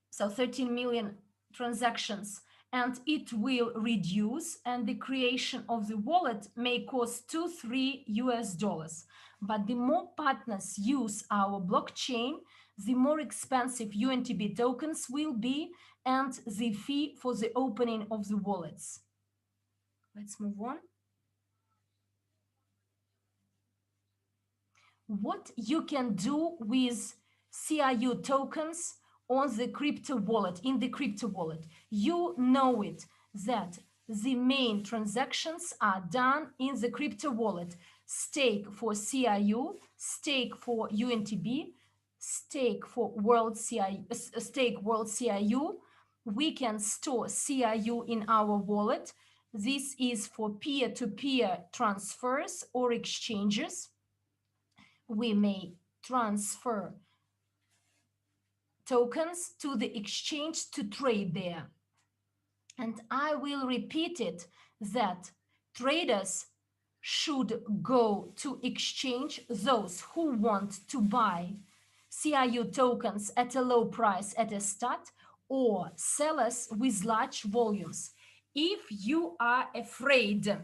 So 13 million transactions, and it will reduce, and the creation of the wallet may cost $2-3. But the more partners use our blockchain, the more expensive UNTB tokens will be, and the fee for the opening of the wallets. Let's move on. What you can do with CRU tokens on the crypto wallet, in the crypto wallet. You know it, that the main transactions are done in the crypto wallet. Stake for CRU, stake for UNTB, stake for WorldCRU. We can store CRU in our wallet. This is for peer-to-peer transfers or exchanges. We may transfer tokens to the exchange to trade there. And I will repeat it, that traders should go to exchange, those who want to buy CRU tokens at a low price at a start, or sellers with large volumes. If you are afraid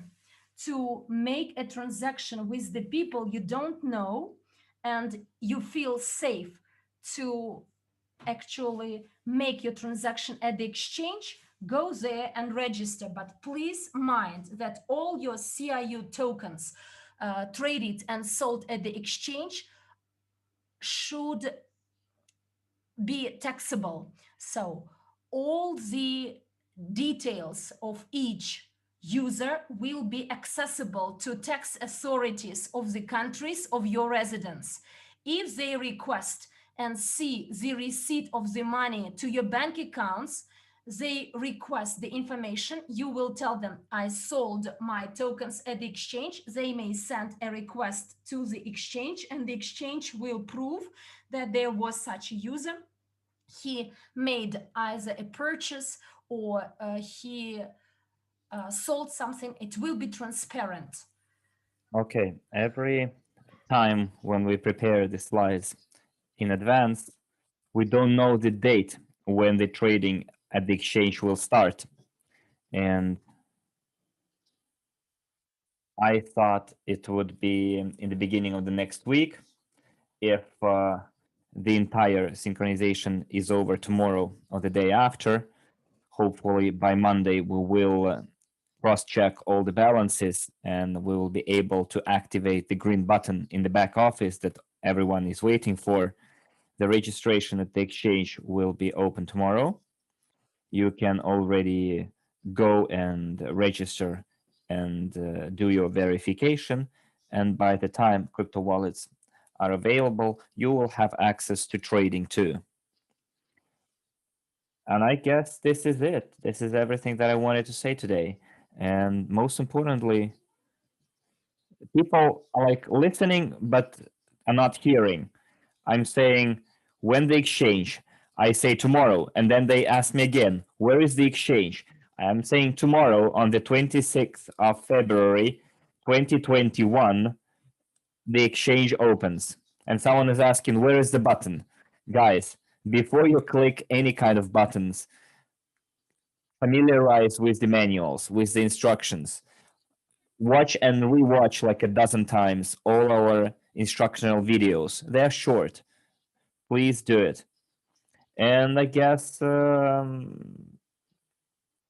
to make a transaction with the people you don't know, and you feel safe to actually make your transaction at the exchange, go there and register. But please mind that all your CRU tokens traded and sold at the exchange should be taxable. So all the details of each user will be accessible to tax authorities of the countries of your residence. If they request and see the receipt of the money to your bank accounts, they request the information, you will tell them, I sold my tokens at the exchange. They may send a request to the exchange, and the exchange will prove that there was such a user. He made either a purchase or he sold something. It will be transparent. Okay, every time when we prepare the slides in advance, we don't know the date when the trading at the exchange will start. And I thought it would be in the beginning of the next week. If the entire synchronization is over tomorrow or the day after, hopefully by Monday we will cross-check all the balances and we will be able to activate the green button in the back office that everyone is waiting for. The registration at the exchange will be open tomorrow. You can already go and register and do your verification. And by the time crypto wallets are available, you will have access to trading too. And I guess this is it. This is everything that I wanted to say today. And most importantly, people are like listening, but are not hearing. I'm saying, when the exchange, I say tomorrow, and then they ask me again, where is the exchange? I'm saying tomorrow on the 26th of February, 2021, the exchange opens. And someone is asking, where is the button? Guys, before you click any kind of buttons, familiarize with the manuals, with the instructions. Watch and rewatch like a dozen times all our instructional videos. They're short. Please do it. And I guess see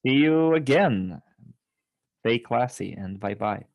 you again. Stay classy and bye-bye.